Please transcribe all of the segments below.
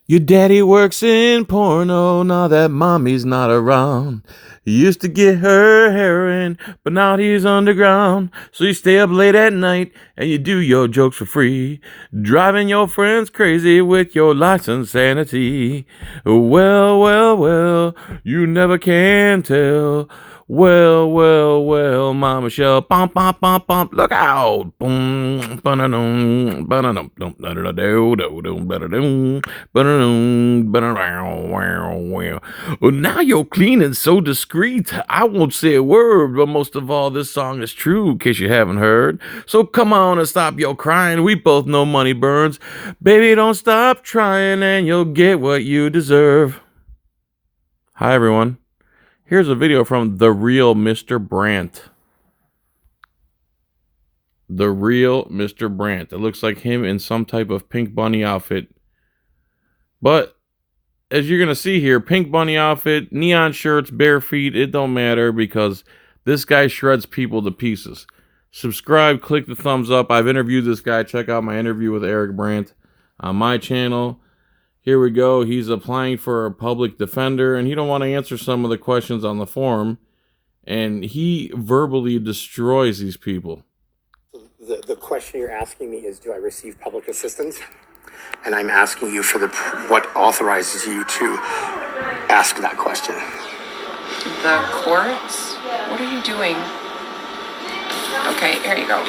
Your daddy works in porno, now that mommy's not around. He used to get her heroin, but now he's underground. So you stay up late at night and you do your jokes for free, driving your friends crazy with your license sanity. Well, well, well, you never can tell. Well, well, well, Mama Shell, bump, bump, bump, bump, look out! Boom, ba-da-dum, ba-da-dum, dum, da-da-da-do, do-dum, ba-da-dum, ba-da-dum, ba-da-dum. Well, now you're cleaning so discreet, I won't say a word, but most of all, this song is true, in case you haven't heard. So come on and stop your crying, we both know money burns. Baby, don't stop trying and you'll get what you deserve. Hi, everyone. Here's a video from the real Mr. Brandt. The real Mr. Brandt. It looks like him in some type of pink bunny outfit. But as you're going to see here, pink bunny outfit, neon shirts, bare feet, it don't matter because this guy shreds people to pieces. Subscribe, click the thumbs up. I've interviewed this guy. Check out my interview with Eric Brandt on my channel. Here we go. He's applying for a public defender, and he don't want to answer some of the questions on the form, and he verbally destroys these people. The question you're asking me is, do I receive public assistance? And I'm asking you for what authorizes you to ask that question. The courts? What are you doing? Okay, here you go.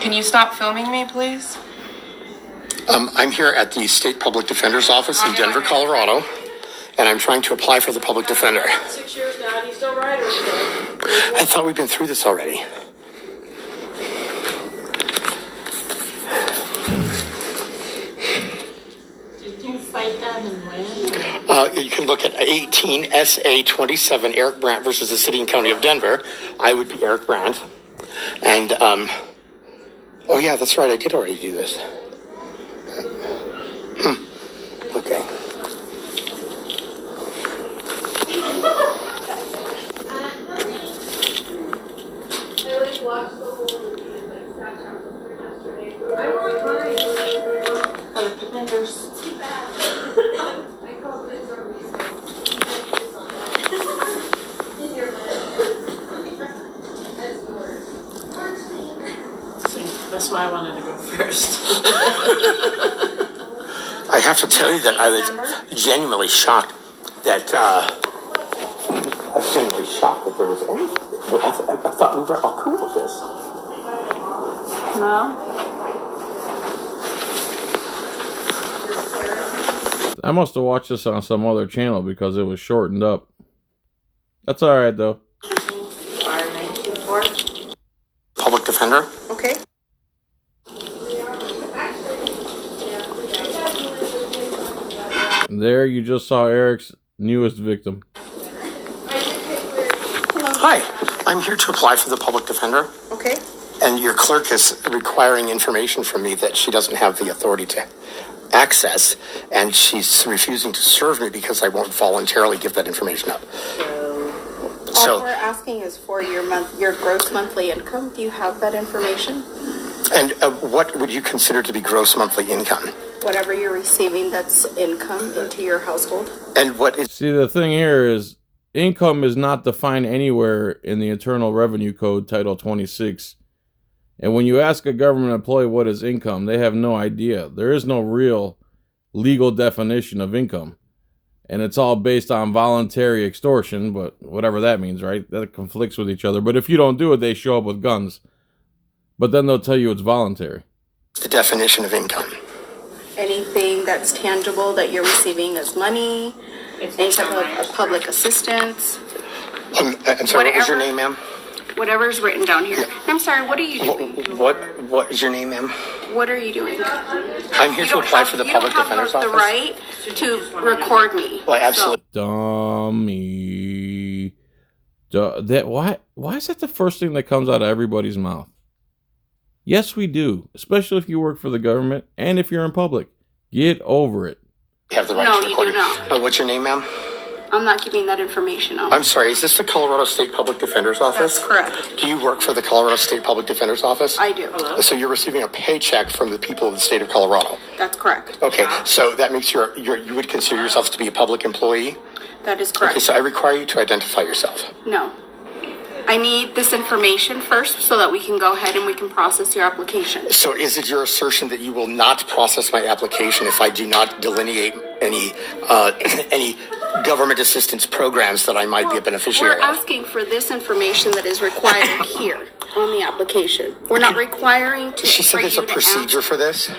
Can you stop filming me, please? I'm here at the State Public Defender's Office in Denver, Colorado, and I'm trying to apply for the public defender. 6 years now, and you still ride or still? I thought we'd been through this already. Did you fight that and win? You can look at 18 SA 27, Eric Brandt versus the City and County of Denver. I would be Eric Brandt. And, oh yeah, that's right, I did already do this. Okay. That's why I wanted to go first. I have to tell you that I was genuinely shocked that, there was anything. I thought we were all cool with this. No? I must have watched this on some other channel because it was shortened up. That's alright, though. Public defender? Okay. There you just saw Eric's newest victim. Hi, I'm here to apply for the public defender. Okay. And your clerk is requiring information from me that she doesn't have the authority to access, and she's refusing to serve me because I won't voluntarily give that information up. All we're asking is for your gross monthly income. Do you have that information? And what would you consider to be gross monthly income? Whatever you're receiving that's income into your household. And what is... See, the thing here is, income is not defined anywhere in the Internal Revenue Code, Title 26. And when you ask a government employee what is income, they have no idea. There is no real legal definition of income. And it's all based on voluntary extortion, but whatever that means, right? That conflicts with each other. But if you don't do it, they show up with guns. But then they'll tell you it's voluntary. The definition of income? Anything that's tangible that you're receiving as money, any type of public assistance. I'm sorry, what was your name, ma'am? Whatever's written down here. I'm sorry, what are you doing? What is your name, ma'am? What are you doing? I'm here to apply for the public defender's office. You don't have the right to record me. Well, absolutely. Dummy. Why is that the first thing that comes out of everybody's mouth? Yes, we do. Especially if you work for the government and if you're in public. Get over it. You have the right No, to you record do not. What's your name, ma'am? I'm not giving that information out. I'm sorry, is this the Colorado State Public Defender's Office? That's correct. Do you work for the Colorado State Public Defender's Office? I do. So you're receiving a paycheck from the people of the state of Colorado? That's correct. Okay, so that makes you would consider yourself to be a public employee? That is correct. Okay, so I require you to identify yourself. No. I need this information first so that we can go ahead and we can process your application. So is it your assertion that you will not process my application if I do not delineate any government assistance programs that I might be a beneficiary We're of? asking for this information that is required here on the application. We're not requiring to. She said there's a procedure for this.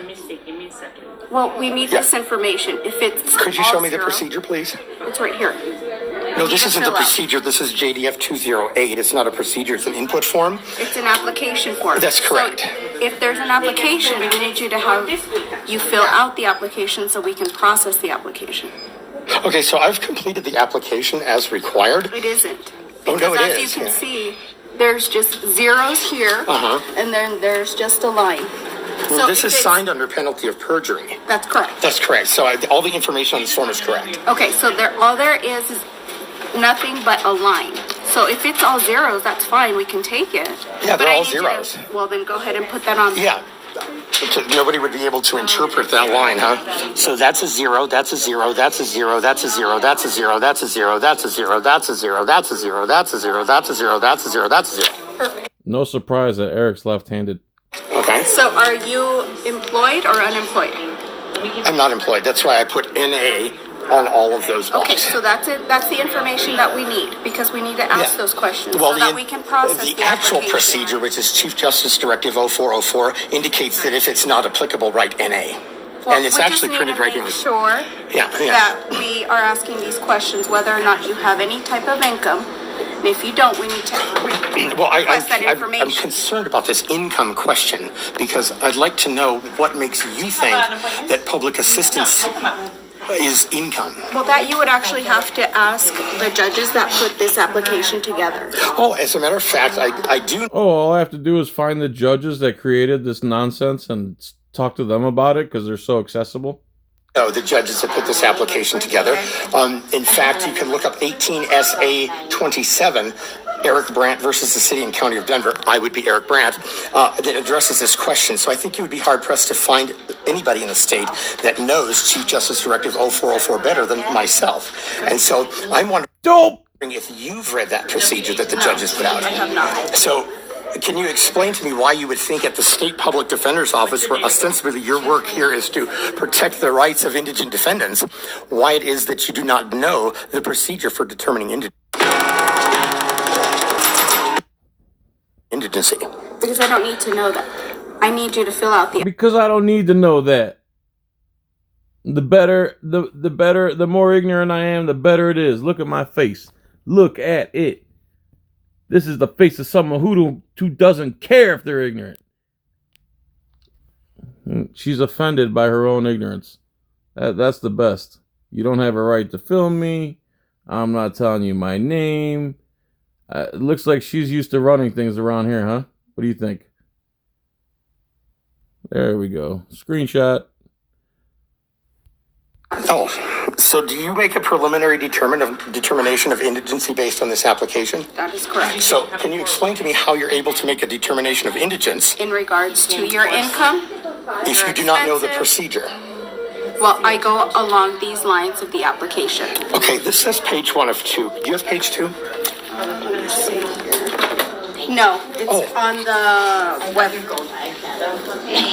Well, we need this information. If it's. Could you show all me the zero, procedure, please? It's right here. No, this to isn't the fill out. procedure. This is JDF 208. It's not a procedure. It's an input form. It's an application form. That's correct. So if there's an application, we need you to have you fill out the application so we can process the application. Okay, so I've completed the application as required. It isn't. Oh, Because no, it as is, you can yeah. see, there's just zeros here, and then there's just a line. Well, this is if it's- signed under penalty of perjury. That's correct. That's correct. So all the information on this form is correct. Okay, so all there is nothing but a line. So if it's all zeros, that's fine. We can take it. Yeah, But they're I all need you to- zeros. Well, then go ahead and put that on. Yeah. Nobody would be able to interpret that line, huh? So that's a zero, that's a zero, that's a zero, that's a zero, that's a zero, that's a zero, that's a zero, that's a zero, that's a zero, that's a zero, that's a zero, that's a zero, that's a zero. No surprise that Eric's left-handed. Okay. So are you employed or unemployed? I'm not employed. That's why I put NA on all of those Okay, boxes. so that's it. That's the information that we need because we need to ask Yeah. those questions Well, so that we can process the actual application. procedure, which is Chief Justice Directive 0404, indicates that if it's not applicable, write NA. Well, And it's we actually just need printed to right in make the... sure Yeah. that we are asking these questions whether or not you have any type of income. And if you don't, we need to Well, request that I'm information. concerned about this income question because I'd like to know what makes you think that public assistance is income. Well, that you would actually have to ask the judges that put this application together. Oh, as a matter of fact, I do. Oh, all I have to do is find the judges that created this nonsense and talk to them about it because they're so accessible. know the judges that put this application together. In fact, you can look up 18 SA 27, Eric Brandt versus the City and County of Denver. I would be Eric Brandt, that addresses this question. So I think you would be hard pressed to find anybody in the state that knows Chief Justice Directive 0404 better than myself. And so I'm wondering if you've read that procedure that the judges put out. I have not. So can you explain to me why you would think at the State Public Defender's Office, where ostensibly your work here is to protect the rights of indigent defendants, why it is that you do not know the procedure for determining indigency? Because I don't need to know that. I need you to fill out the... Because I don't need to know that. The better, the more ignorant I am, the better it is. Look at my face. Look at it. This is the face of someone who doesn't care if they're ignorant. She's offended by her own ignorance. That's the best. You don't have a right to film me. I'm not telling you my name. It looks like she's used to running things around here, huh? What do you think? There we go. Screenshot. Oh, so do you make a preliminary determination of indigency based on this application? That is correct. So can you explain to me how you're able to make a determination of indigence In regards to your income, if your you do not know the expenses, procedure? well, I go along these lines of the application. Okay, this says page 1 of 2. Do you have page 2? No, it's on the web.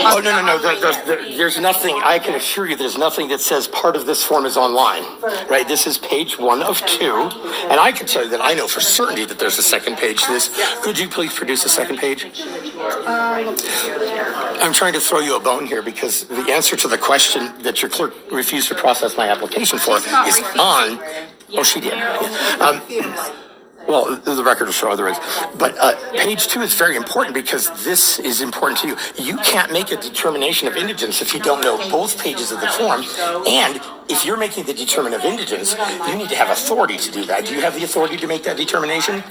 Oh, no. There's nothing, I can assure you, there's nothing that says part of this form is online, right? This is page 1 of 2. And I can tell you that I know for certainty that there's a second page to this. Could you please produce a second page? I'm trying to throw you a bone here because the answer to the question that your clerk refused to process my application for is on. Oh, she did. Well, the record will show otherwise. But page 2 is very important because this is important to you. You can't make a determination of indigence if you don't know both pages of the form. And if you're making the determination of indigence, you need to have authority to do that. Do you have the authority to make that determination?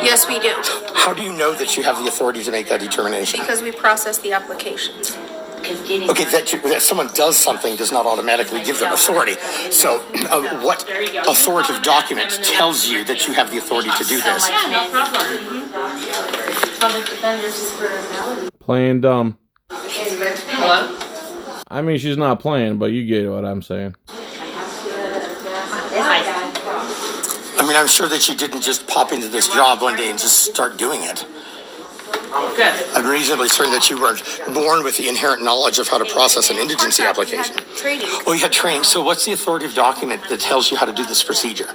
Yes, we do. How do you know that you have the authority to make that determination? Because we process the applications. Okay, that someone does something does not automatically give them authority. So, what authoritative document tells you that you have the authority to do this? No problem. Public defenders for Playing dumb. Hello? I mean, she's not playing, but you get what I'm saying. I mean, I'm sure that you didn't just pop into this job one day and just start doing it. Good. I'm reasonably certain that you weren't born with the inherent knowledge of how to process an indigency application. Training. Oh, you had training. So what's the authoritative document that tells you how to do this procedure?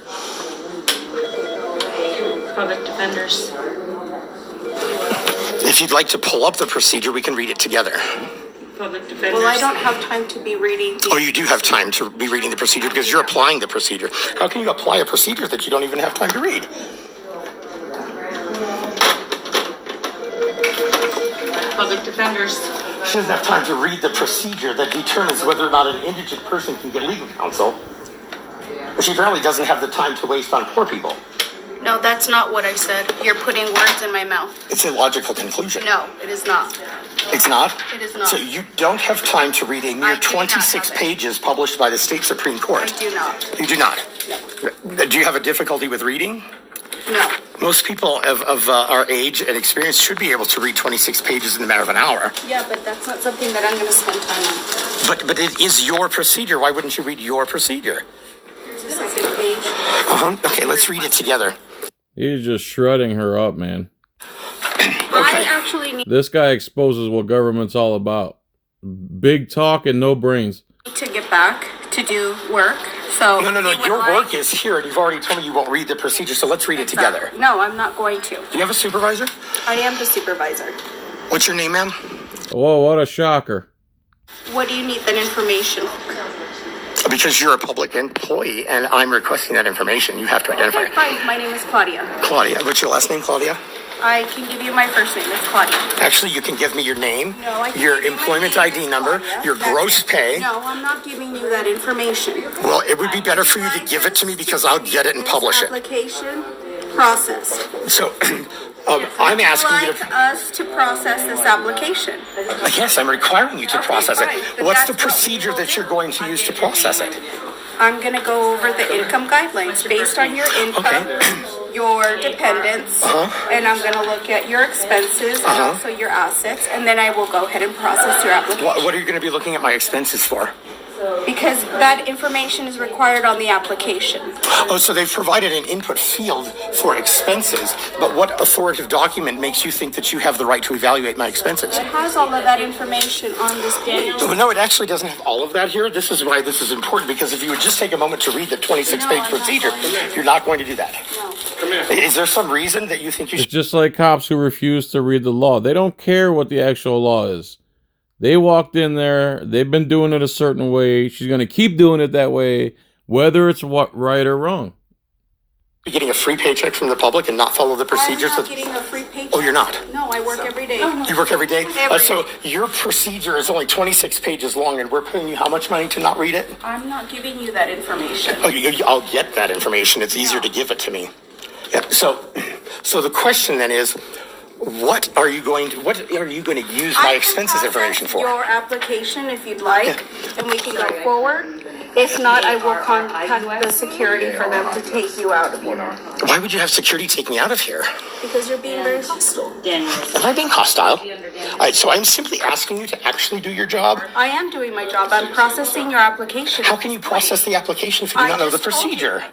public defenders. If you'd like to pull up the procedure, we can read it together. Public defenders. Well, I don't have time to be reading. Oh, you do have time to be reading the procedure because you're applying the procedure. How can you apply a procedure that you don't even have time to read? Public defenders. She doesn't have time to read the procedure that determines whether or not an indigent person can get legal counsel. She apparently doesn't have the time to waste on poor people. No, that's not what I said. You're putting words in my mouth. It's a logical conclusion. No, it is not. It's not? It is not. So you don't have time to read a I mere do not 26 have it. pages published by the state Supreme Court. I do not. You do not? Do you have a difficulty with reading? No. Most people of our age and experience should be able to read 26 pages in a matter of an hour. Yeah, but that's not something that I'm going to spend time on. But it is your procedure. Why wouldn't you read your procedure? It's the second page. Okay, let's read it together. He's just shredding her up, man. I actually need This guy exposes what government's all about. Big talk and no brains. to get back to do work. So No. if you would Your like- work is here, and you've already told me you won't read the procedure, so let's read it together. No, I'm not going to. Do you have a supervisor? I am the supervisor. What's your name, ma'am? Whoa, what a shocker. What do you need that information? Because you're a public employee, and I'm requesting that information. You have to identify. Okay, fine. My name is Claudia. Claudia. What's your last name, Claudia? I can give you my first name. It's Claudia. Actually, you can give me your name, No, I can your give you my employment name. ID It's number, Claudia. your That's gross it. pay. No, I'm not giving you that information. Well, it would be better for you to give it to me because I'll get it and publish it. Application processed. So, I'm asking you Like to. us to process this application. Yes, I'm requiring you to Okay, process fine, it. but What's that's the what we procedure told that you. you're going to use to process it? I'm going to go over the income guidelines based on your income, your dependents, and I'm going to look at your expenses and also your assets, and then I will go ahead and process your application. What are you going to be looking at my expenses for? Because that information is required on the application. Oh, so they've provided an input field for expenses, but what authoritative document makes you think that you have the right to evaluate my expenses? It has all of that information on this page. Well, no, it actually doesn't have all of that here. This is why this is important, because if you would just take a moment to read the 26-page procedure, you're not going to do that. Is there some reason that you think you It's should? just like cops who refuse to read the law. They don't care what the actual law is. They walked in there. They've been doing it a certain way. She's going to keep doing it that way, whether it's right or wrong. Be getting a free paycheck from the public and not follow the procedures? I'm not getting a free paycheck. Oh, you're not? No, I work every day. You work every day? Every So day. your procedure is only 26 pages long, and we're paying you how much money to not read it? I'm not giving you that information. Oh, I'll get that information. It's easier to give it to me. Yeah. So the question then is, what are you going to use my expenses information for? Your application if you'd like, and we can go forward. If not, I will contact the security for them to take you out of here. Why would you have security take me out of here? Because you're being very hostile. Am I being hostile? All right, so I'm simply asking you to actually do your job. I am doing my job. I'm processing your application. How can you process the application if you do not know the procedure?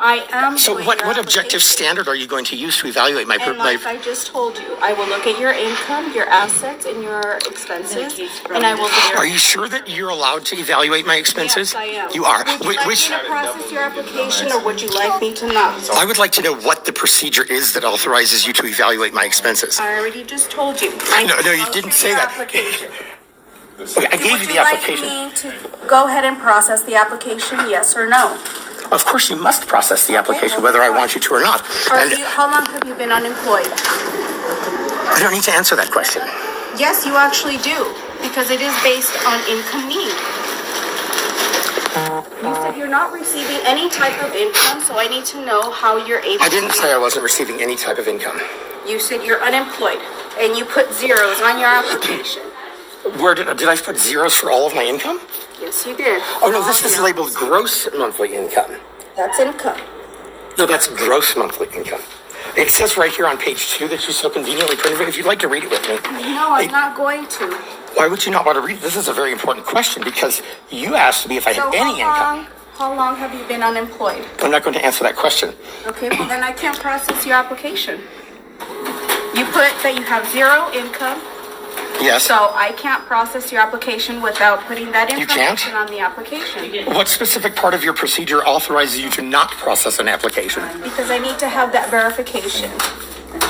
I am. So doing what your objective application. standard are you going to use to evaluate my And like I just told you, I will look at your income, your assets, and your expenses, and I will. Are you sure that you're allowed to evaluate my expenses? Yes, I am. You are. Would you like me to process your application, or would you like me to not? I would like to know what the procedure is that authorizes you to evaluate my expenses. I already just told you. No, you didn't say that. Application. Okay, I gave you the application. Would you like me to go ahead and process the application, yes or no? Of course, you must process the application, whether I want you to or not. And How long have you been unemployed? I don't need to answer that question. Yes, you actually do, because it is based on income need. You said you're not receiving any type of income, so I need to know how you're able I didn't to. say I wasn't receiving any type of income. You said you're unemployed, and you put zeros on your application. Where did I put zeros for all of my income? Yes, you did. Oh no, this is labeled gross monthly income. That's income. No, that's gross monthly income. It says right here on page 2 that you so conveniently printed it. If you'd like to read it with me. No, I'm not going to. Why would you not want to read it? This is a very important question because you asked me if I had any income. How long have you been unemployed? I'm not going to answer that question. Okay, well then I can't process your application. You put that you have 0 income, Yes. so I can't process your application without putting that You can't? information on the application. What specific part of your procedure authorizes you to not process an application? Because I need to have that verification.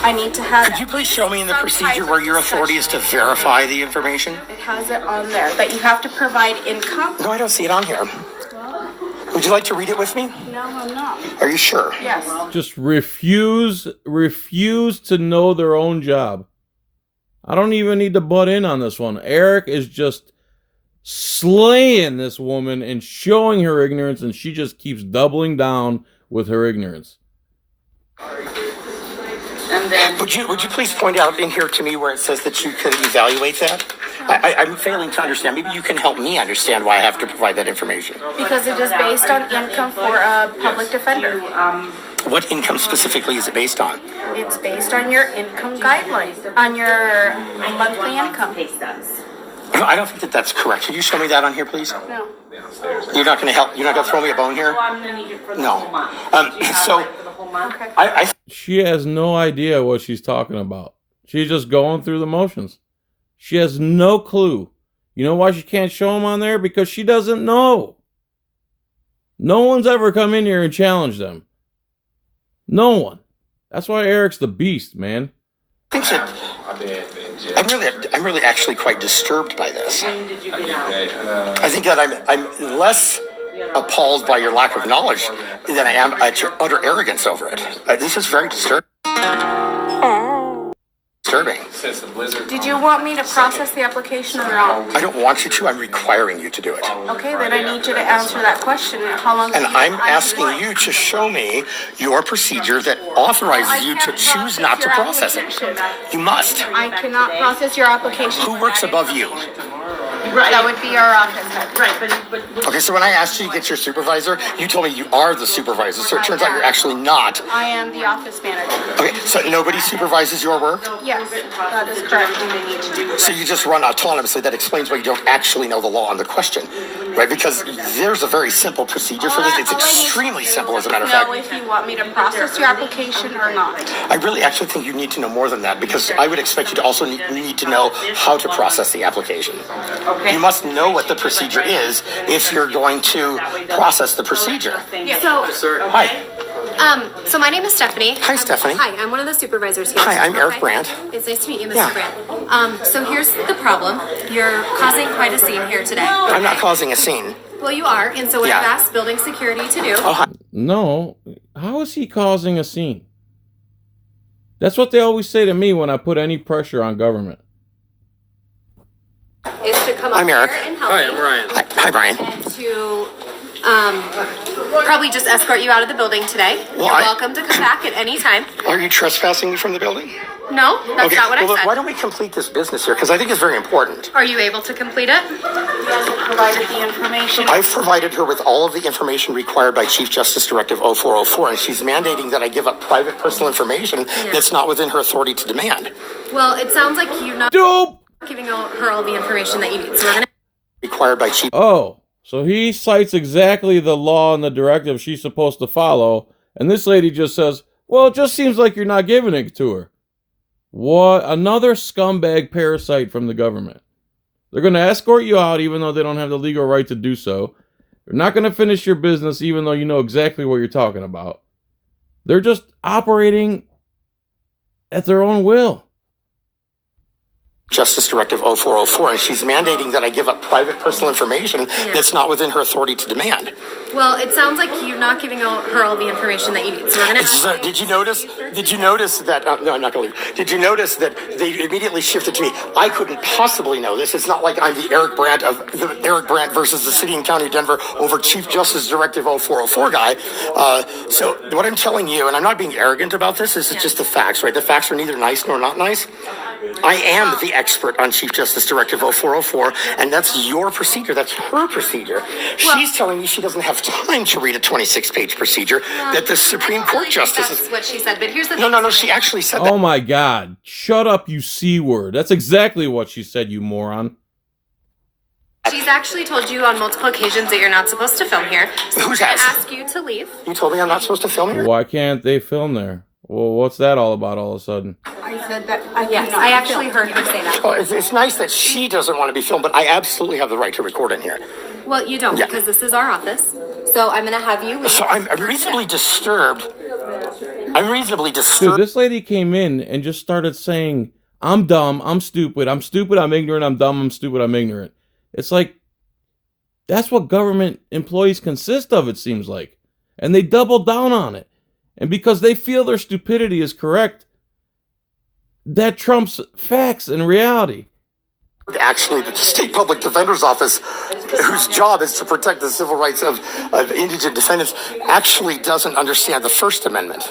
I need to have. Could you please show me in the some procedure type where of your authority is to verify the information? It has it on there, that you have to provide income. No, I don't see it on here. Would you like to read it with me? No, I'm not. Are you sure? Yes. Just refuse to know their own job. I don't even need to butt in on this one. Eric is just slaying this woman and showing her ignorance, and she just keeps doubling down with her ignorance. And then, Would you please point out in here to me where it says that you can evaluate that? I'm failing to understand. Maybe you can help me understand why I have to provide that information. Because it is based on income for a public defender. What income specifically is it based on? It's based on your income guidelines, on your monthly income. No, I don't think that that's correct. Could you show me that on here, please? No. You're not going to help? You're not going to throw me a bone here? I'm gonna need it for the No. whole month. So For the whole month. Okay. I She has no idea what she's talking about. She's just going through the motions. She has no clue. You know why she can't show them on there? Because she doesn't know. No one's ever come in here and challenged them. No one. That's why Eric's the beast, man. think that I'm really actually quite disturbed by this. When did you get out? I think that I'm less appalled by your lack of knowledge than I am at your utter arrogance over it. This is very disturbing. Did you want me to process the application or not? I don't want you to. I'm requiring you to do it. Okay, then I need you to answer that question. How long? And I'm asking you to show me your procedure that authorizes you to choose not to process it. You must. I cannot process your application. Who works above you? That would be our office head. Right, but Okay, so when I asked you to get your supervisor, you told me you are the supervisor. So it turns out you're actually not. I am the office manager. Okay, so nobody supervises your work? Yes, that is correct. So you just run autonomously. That explains why you don't actually know the law on the question, right? Because there's a very simple procedure for this. It's extremely simple, as a matter of Know fact. if you want me to process your application or not. I really actually think you need to know more than that, because I would expect you to also need to know how to process the application. You must know what the procedure is if you're going to process the procedure. So, Hi. so my name is Stephanie. Hi, Stephanie. Hi, I'm one of the supervisors here. Hi, I'm Eric Okay. Brandt. It's nice to meet you, Mr. Yeah. Brandt. So here's the problem. You're causing quite a scene here today. I'm not causing a scene. Well, you are, and so what Yeah. I've asked building security to do. Oh, hi. No. How is he causing a scene? That's what they always say to me when I put any pressure on government. Is to come up I'm Eric. here and help you. Hi, Brian. And to probably just escort you out of the building today. Well, You're I- welcome to come back at any time. Are you trespassing me from the building? No, that's not what I well, said. why don't we complete this business here? Because I think it's very important. Are you able to complete it? He hasn't provided the information. I've provided her with all of the information required by Chief Justice Directive 0404, and she's mandating that I give up private personal information that's not within her authority to demand. Well, it sounds like you're not Dope! giving her all the information that you need. So we're gonna. Required by Chief. Oh, so he cites exactly the law and the directive she's supposed to follow, and this lady just says, well, it just seems like you're not giving it to her. What? Another scumbag parasite from the government. They're going to escort you out even though they don't have the legal right to do so. They're not going to finish your business even though you know exactly what you're talking about. They're just operating at their own will. Justice Directive 0404, and she's mandating that I give up private personal information that's not within her authority to demand. Well, it sounds like you're not giving her all the information that you need. So we're gonna. So, did you notice that? No, I'm not going to leave. Did you notice that they immediately shifted to me? I couldn't possibly know this. It's not like I'm the Eric Brandt versus the City and County of Denver over Chief Justice Directive 0404 guy. So what I'm telling you, and I'm not being arrogant about this, is it's just the facts, right? The facts are neither nice nor not nice. I am the expert on Chief Justice Directive 0404, and that's your procedure. That's her procedure. She's telling me she doesn't have time to read a 26-page procedure that the Supreme Court justice That's what she said, but here's the No, she actually said that. Oh my God. Shut up, you C-word. That's exactly what she said, you moron. She's actually told you on multiple occasions that you're not supposed to film here. So Who's we're gonna that? ask you to leave. You told me I'm not supposed to film here? Why can't they film there? Well, what's that all about all of a sudden? I said that I Yes, I actually heard her say that. Oh, it's nice that she doesn't want to be filmed, but I absolutely have the right to record in here. Well, you don't, Yeah. because this is our office. So I'm gonna have you leave. So I'm reasonably disturbed. Dude, this lady came in and just started saying, I'm dumb, I'm stupid, I'm ignorant, I'm dumb, I'm stupid, I'm ignorant. It's like, that's what government employees consist of, it seems like. And they double down on it. And because they feel their stupidity is correct, that trumps facts and reality. Actually, the State Public Defender's Office, whose job is to protect the civil rights of indigent defendants, actually doesn't understand the First Amendment.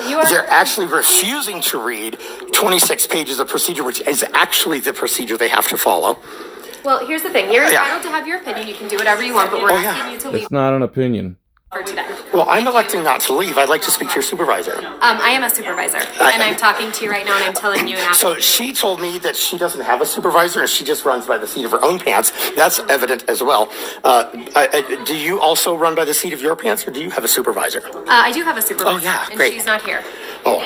They're actually refusing to read 26 pages of procedure, which is actually the procedure they have to follow. Well, here's the thing. You're entitled to have your opinion. You can do whatever you want, but we're asking you to leave It's not an opinion. for today. Well, I'm electing not to leave. I'd like to speak to your supervisor. I am a supervisor, and I'm talking to you right now, and I'm telling you and asking. So she told me that she doesn't have a supervisor and she just runs by the seat of her own pants. That's evident as well. Do you also run by the seat of your pants, or do you have a supervisor? I do have a supervisor. Oh, yeah, and great. she's not here. Oh,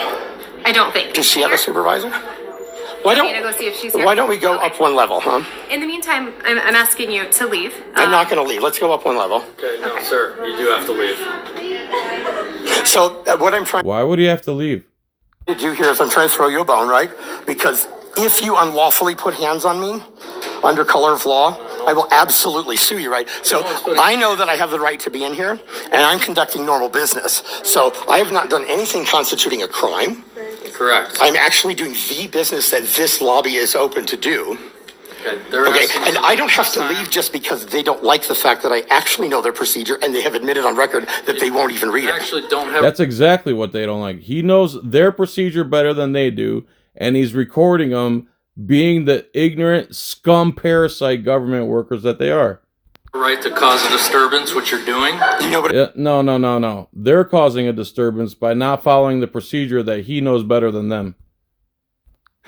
I don't think. does she have a supervisor? Why I'm gonna go see if she's here. Why don't we go up one level, huh? In the meantime, I'm asking you to leave. I'm not going to leave. Let's go up one level. Okay, no, sir, you do have to leave. So what I'm trying Why would he have to leave? to do here is I'm trying to throw you a bone, right? Because if you unlawfully put hands on me under color of law, I will absolutely sue you, right? So I know that I have the right to be in here, and I'm conducting normal business. So I have not done anything constituting a crime. Correct. I'm actually doing the business that this lobby is open to do. Okay, and I don't have to leave just because they don't like the fact that I actually know their procedure and they have admitted on record that they won't even read I it. actually don't have. That's exactly what they don't like. He knows their procedure better than they do, and he's recording them being the ignorant scum parasite government workers that they are. Right to cause a disturbance, what you're doing. You know what? Yeah, no. They're causing a disturbance by not following the procedure that he knows better than them.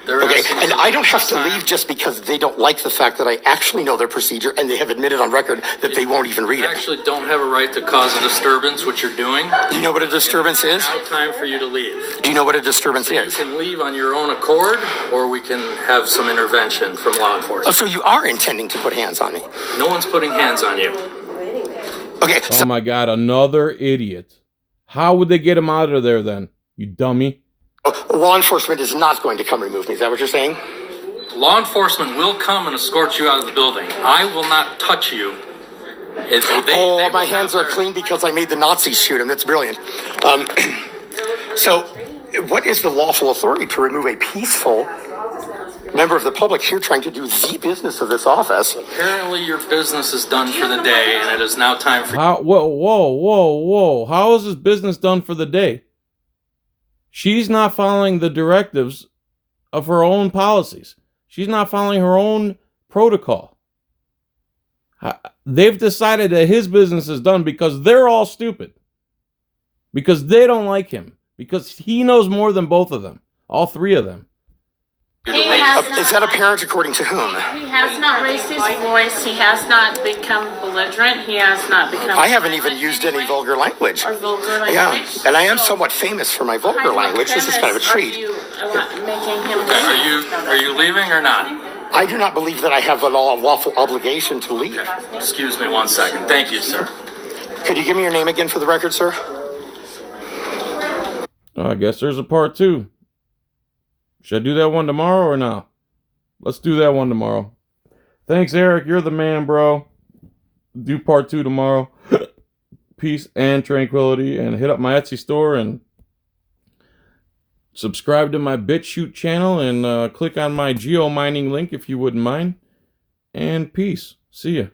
Okay, and I don't have to leave just because they don't like the fact that I actually know their procedure and they have admitted on record that they won't even read You it. actually don't have a right to cause a disturbance, what you're doing. Do you know what a disturbance is? Now time for you to leave. Do you know what a disturbance You is? can leave on your own accord, or we can have some intervention from law Oh, enforcement. so you are intending to put hands on me? No one's putting hands on you. Okay, Oh so my God, another idiot. How would they get him out of there then, you dummy? law enforcement is not going to come remove me. Is that what you're saying? Law enforcement will come and escort you out of the building. I will not touch you. My hands are clean because I made the Nazis shoot him. That's brilliant. So, what is the lawful authority to remove a peaceful member of the public here trying to do the business of this office? Apparently your business is done for the day, and it is now time for How? Whoa. How is his business done for the day? She's not following the directives of her own policies. She's not following her own protocol. They've decided that his business is done because they're all stupid. Because they don't like him. Because he knows more than both of them. All three of them. Is that apparent according to whom? He has not raised his voice. He has not become belligerent. He has not become. I haven't even used any vulgar language. Or vulgar language. Yeah, and I am somewhat famous for my vulgar language. This is kind of a treat. Are you making him? Are you leaving or not? I do not believe that I have a lawful obligation to leave. Excuse me 1 second. Thank you, sir. Could you give me your name again for the record, sir? I guess there's a part 2. Should I do that one tomorrow or no? Let's do that one tomorrow. Thanks, Eric. You're the man, bro. Do part 2 tomorrow. Peace and tranquility. And hit up my Etsy store and subscribe to my BitChute channel and click on my Geomining link if you wouldn't mind. And peace. See ya.